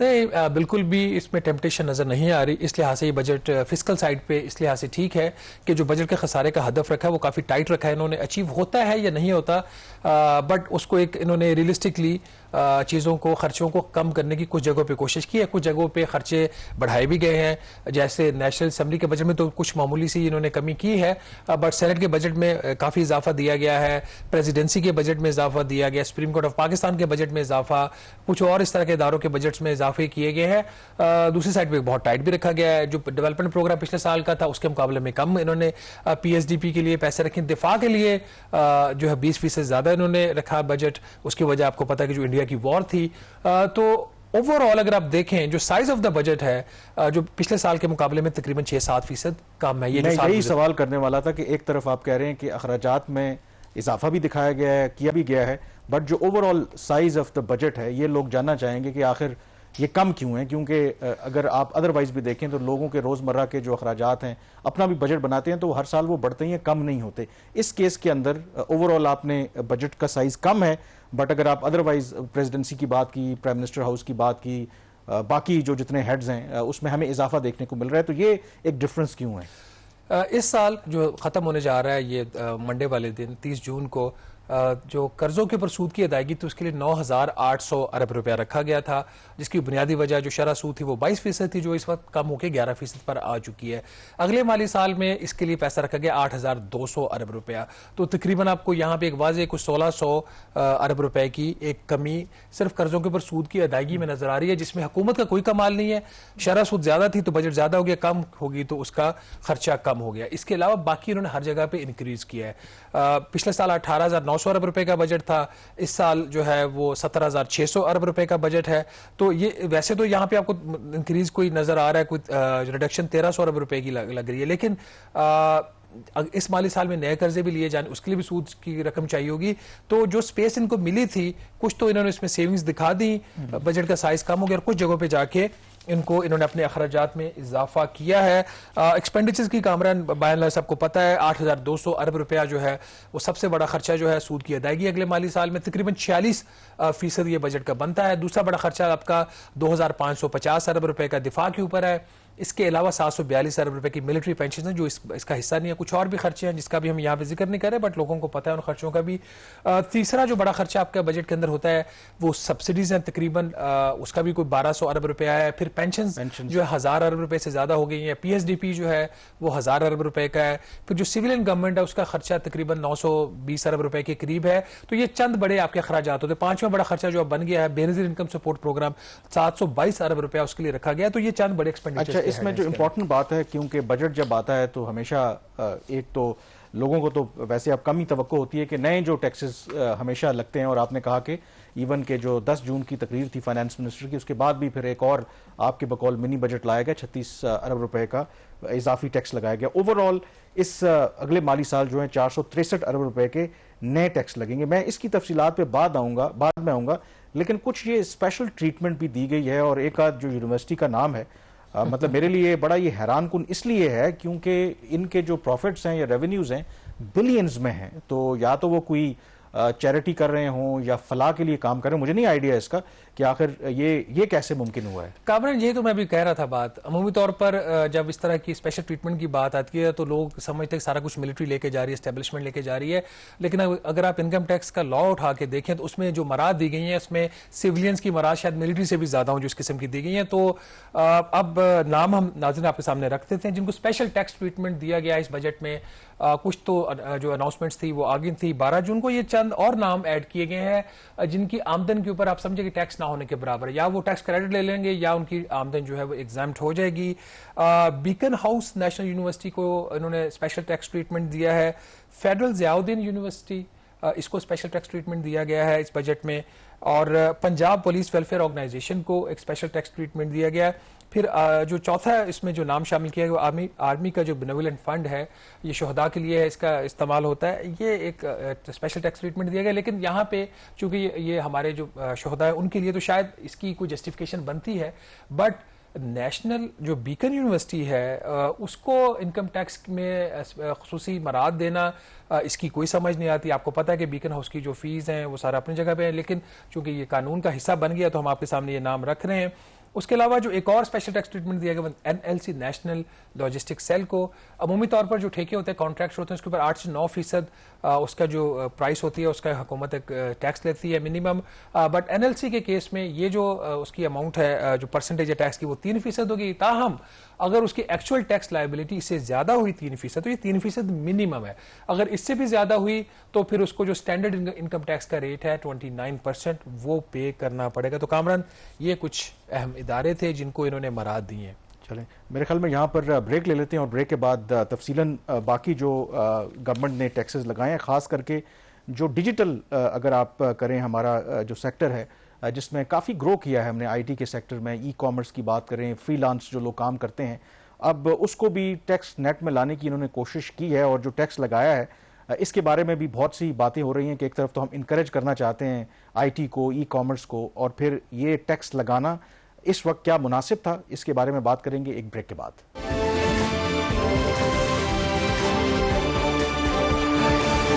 نہیں بالکل بھی اس میں ٹیمپٹیشن نظر نہیں آ رہی. اس لحاظ سے یہ بجٹ فسکل سائڈ پہ اس لحاظ سے ٹھیک ہے کہ جو بجٹ کے خسارے کا ہدف رکھا ہے وہ کافی ٹائٹ رکھا ہے انہوں نے. اچیو ہوتا ہے یا نہیں ہوتا بٹ اس کو ایک انہوں نے ریئلسٹکلی چیزوں کو خرچوں کو کم کرنے کی کچھ جگہوں پہ کوشش کی ہے, کچھ جگہوں پہ خرچے بڑھائے بھی گئے ہیں. جیسے نیشنل اسمبلی کے بجٹ میں تو کچھ معمولی سی انہوں نے کمی کی ہے بٹ سینٹ کے بجٹ میں کافی اضافہ دیا گیا ہے, پریزیڈنسی کے بجٹ میں اضافہ دیا گیا, سپریم کورٹ آف پاکستان کے بجٹ میں اضافہ, کچھ اور اس طرح کے اداروں کے بجٹس میں اضافے کیے گئے ہیں. دوسری سائڈ پہ بہت ٹائٹ بھی رکھا گیا ہے. جو ڈیولپمنٹ پروگرام پچھلے سال کا تھا اس کے مقابلے میں کم انہوں نے پی ایس ڈی پی کے لیے پیسے رکھے. دفاع کے لیے جو ہے 20% زیادہ انہوں نے رکھا بجٹ. اس کی وجہ آپ کو پتا ہے کہ جو انڈیا کی وار تھی. تو اوور آل اگر آپ دیکھیں جو سائز آف دا بجٹ ہے جو پچھلے سال کے مقابلے میں تقریباً 6-7% کم ہے. میں یہی سوال کرنے والا تھا کہ ایک طرف آپ کہہ رہے ہیں کہ اخراجات میں اضافہ بھی دکھایا گیا ہے, کیا بھی گیا ہے, بٹ جو over all size of the budget ہے یہ لوگ جاننا چاہیں گے کہ آخر یہ کم کیوں ہیں, کیونکہ اگر آپ ادروائز بھی دیکھیں تو لوگوں کے روزمرہ کے جو اخراجات ہیں اپنا بھی بجٹ بناتے ہیں تو ہر سال وہ بڑھتے ہیں, کم نہیں ہوتے. اس کیس کے اندر اوور آل آپ نے بجٹ کا سائز کم ہے, بٹ اگر آپ ادروائز پریزیڈنسی کی بات کی, پرائم منسٹر ہاؤس کی بات کی, باقی جو جتنے ہیڈز ہیں اس میں ہمیں اضافہ دیکھنے کو مل رہا ہے, تو یہ ایک ڈفرنس کیوں ہے؟ اس سال جو ختم ہونے جا رہا ہے یہ منڈے والے دن 30 جون کو جو قرضوں کے اوپر سود کی ادائیگی تو اس کے لیے 9,800 ارب روپیہ رکھا گیا تھا, جس کی بنیادی وجہ جو شرح سود تھی وہ 22% تھی جو اس وقت کم ہو کے 11% پر آ چکی ہے. اگلے مالی سال میں اس کے لیے پیسہ رکھا گیا 8,200 ارب روپیہ. تو تقریباً آپ کو یہاں پہ ایک واضح کچھ 1,600 ارب روپے کی ایک کمی صرف قرضوں کے اوپر سود کی ادائیگی میں نظر آ رہی ہے, جس میں حکومت کا کوئی کمال نہیں ہے. شرح سود زیادہ تھی تو بجٹ زیادہ ہو گیا, کم ہوگی تو اس کا خرچہ کم ہو گیا. اس کے علاوہ باقی انہوں نے ہر جگہ پہ انکریز کیا ہے. پچھلے سال 18,900 ارب روپے کا بجٹ تھا, اس سال جو ہے وہ 17,600 ارب روپے کا بجٹ ہے. تو یہ ویسے تو یہاں پہ آپ کو انکریز کوئی نظر آ رہا ہے, کوئی ریڈکشن 1,300 ارب روپے کی لگ رہی ہے, لیکن اس مالی سال میں نئے قرضے بھی لیے جانے اس کے لیے بھی سود کی رقم چاہیے ہوگی. تو جو سپیس ان کو ملی تھی کچھ تو انہوں نے اس میں سیونگز دکھا دی, بجٹ کا سائز کم ہو گیا, اور کچھ جگہوں پہ جا کے انہوں نے اپنے اخراجات میں اضافہ کیا ہے. ایکسپینڈیچرز کی کامران بائی اینڈ لارج سب کو پتہ ہے 8,200 ارب روپیہ جو ہے وہ سب سے بڑا خرچہ جو ہے سود کی ادائیگی اگلے مالی سال میں تقریباً 46% یہ بجٹ کا بنتا ہے. دوسرا بڑا خرچہ آپ کا 2,550 ارب روپے کا دفاع کے اوپر ہے. اس کے علاوہ 742 ارب روپے کی ملٹری پینشن ہیں جو اس کا حصہ نہیں ہے. کچھ اور بھی خرچے ہیں جس کا بھی ہم یہاں پہ ذکر نہیں کر رہے بٹ لوگوں کو پتہ ہے ان خرچوں کا بھی. تیسرا جو بڑا خرچہ آپ کا بجٹ کے اندر ہوتا ہے وہ سبسڈیز ہیں, تقریباً اس کا بھی کوئی 1,200 ارب روپیہ ہے. پھر پینشنز جو ہے 1,000 ارب روپے سے زیادہ ہو گئی ہیں. پی ایس ڈی پی جو ہے وہ 1,000 ارب روپے کا ہے. پھر جو سویلین گورنمنٹ ہے اس کا خرچہ تقریباً 920 ارب روپے کے قریب ہے. تو یہ چند بڑے آپ کے اخراجات ہوتے ہیں. پانچواں بڑا خرچہ جو بن گیا ہے بے نظیر انکم سپورٹ پروگرام 722 ارب روپیہ اس کے لیے رکھا گیا. تو یہ چند بڑے ایکسپینڈیچر. اچھا, اس میں جو امپورٹنٹ بات ہے کیونکہ بجٹ جب آتا ہے تو ہمیشہ ایک تو لوگوں کو تو ویسے اب کم ہی توقع ہوتی ہے کہ نئے جو ٹیکسز ہمیشہ لگتے ہیں, اور آپ نے کہا کہ ایون کہ جو 10 جون کی تقریر تھی فائنانس منسٹر کی اس کے بعد بھی پھر ایک اور آپ کے بقول منی بجٹ لایا گیا, 36 ارب روپے کا اضافی ٹیکس لگایا گیا. اوور آل اس اگلے مالی سال جو ہے 463 ارب روپے کے نئے ٹیکس لگیں گے. میں اس کی تفصیلات پہ بعد میں آؤں گا, لیکن کچھ یہ اسپیشل ٹریٹمنٹ بھی دی گئی ہے. اور ایک آدھ جو یونیورسٹی کا نام ہے مطلب میرے لیے بڑا یہ حیران کن اس لیے ہے کیونکہ ان کے جو پروفٹس ہیں یا ریونیوز ہیں بلینز میں ہیں. تو یا تو وہ کوئی چیریٹی کر رہے ہوں یا فلاح کے لیے کام کر رہے ہیں, مجھے نہیں آئیڈیا اس کا کہ آخر یہ کیسے ممکن ہوا ہے. کامران یہ تو میں بھی کہہ رہا تھا بات, عمومی طور پر جب اس طرح کی اسپیشل ٹریٹمنٹ کی بات آتی ہے تو لوگ سمجھتے ہیں سارا کچھ ملٹری لے کے جا رہی ہے, اسٹیبلشمنٹ لے کے جا رہی ہے. لیکن اگر آپ انکم ٹیکس کا لا اٹھا کے دیکھیں تو اس میں جو مراد دی گئی ہیں اس میں سیولینز کی مراد شاید ملٹری سے بھی زیادہ ہوں جو اس قسم کی دی گئی ہیں. تو اب نام ہم ناظرین آپ کے سامنے رکھتے تھے جن کو اسپیشل ٹیکس ٹریٹمنٹ دیا گیا اس بجٹ میں. کچھ تو جو اناؤنسمنٹس تھی وہ آگے تھی. 12 جون کو یہ چند اور نام ایڈ کیے گئے ہیں جن کی آمدن کے اوپر آپ سمجھے کہ ٹیکس نہ ہونے کے برابر ہے, یا وہ ٹیکس کریڈٹ لے لیں گے یا ان کی آمدن جو ہے وہ ایگزامپٹ ہو جائے گی. بیکن ہاؤس نیشنل یونیورسٹی کو انہوں نے اسپیشل ٹیکس ٹریٹمنٹ دیا ہے. فیڈرل ضیاءالدین یونیورسٹی اس کو اسپیشل ٹیکس ٹریٹمنٹ دیا گیا ہے اس بجٹ میں. اور پنجاب پولیس ویلفیئر آرگنائزیشن کو ایک اسپیشل ٹیکس ٹریٹمنٹ دیا گیا ہے. پھر جو چوتھا اس میں جو نام شامل کیا گیا وہ آرمی کا جو بینوولنٹ فنڈ ہے یہ شہداء کے لیے اس کا استعمال ہوتا ہے, یہ ایک اسپیشل ٹیکس ٹریٹمنٹ دیا گیا. لیکن یہاں پہ چونکہ یہ ہمارے جو شہداء ہیں ان کے لیے تو شاید اس کی کوئی جسٹیفیکیشن بنتی ہے, بٹ نیشنل جو بیکن یونیورسٹی ہے اس کو انکم ٹیکس میں خصوصی مراد دینا اس کی کوئی سمجھ نہیں آتی. آپ کو پتہ ہے کہ بیکن ہاؤس کی جو فیس ہیں وہ سارا اپنی جگہ پہ ہیں, لیکن چونکہ یہ قانون کا حصہ بن گیا تو ہم آپ کے سامنے یہ نام رکھ رہے ہیں. اس کے علاوہ جو ایک اور اسپیشل ٹیکس ٹریٹمنٹ دیا گیا NLC نیشنل لاجسٹک سیل کو، عمومی طور پر جو ٹھیکے ہوتے ہیں، کانٹریکٹس ہوتے ہیں، اس کے اوپر 8 سے 9% اس کا جو پرائس ہوتی ہے اس کا حکومت ایک ٹیکس لیتی ہے منیمم. بٹ NLC کے کیس میں یہ جو اس کی اماؤنٹ ہے، جو پرسنٹیج ہے ٹیکس کی، وہ 3% ہوگی. تاہم اگر اس کی ایکچوئل ٹیکس لائبلٹی اس سے زیادہ ہوئی 3%، تو یہ 3% منیمم ہے. اگر اس سے بھی زیادہ ہوئی تو پھر اس کو جو اسٹینڈرڈ انکم ٹیکس کا ریٹ ہے 29%، وہ پے کرنا پڑے گا. تو کامران، یہ کچھ اہم ادارے تھے جن کو انہوں نے مراد دی ہیں. چلیں میرے خیال میں یہاں پر بریک لے لیتے ہیں اور بریک کے بعد تفصیلاً باقی جو گورنمنٹ نے ٹیکسز لگائے ہیں، خاص کر کے جو ڈیجیٹل اگر آپ کریں ہمارا جو سیکٹر ہے جس میں کافی گرو کیا ہے ہم نے IT کے سیکٹر میں، ای کامرس کی بات کریں، فری لانس جو لوگ کام کرتے ہیں، اب اس کو بھی ٹیکس نیٹ میں لانے کی انہوں نے کوشش کی ہے. اور جو ٹیکس لگایا ہے اس کے بارے میں بھی بہت سی باتیں ہو رہی ہیں کہ ایک طرف تو ہم انکریج کرنا چاہتے ہیں IT کو، ای کامرس کو، اور پھر یہ ٹیکس لگانا اس وقت کیا مناسب تھا، اس کے بارے میں بات کریں گے ایک بریک کے بعد.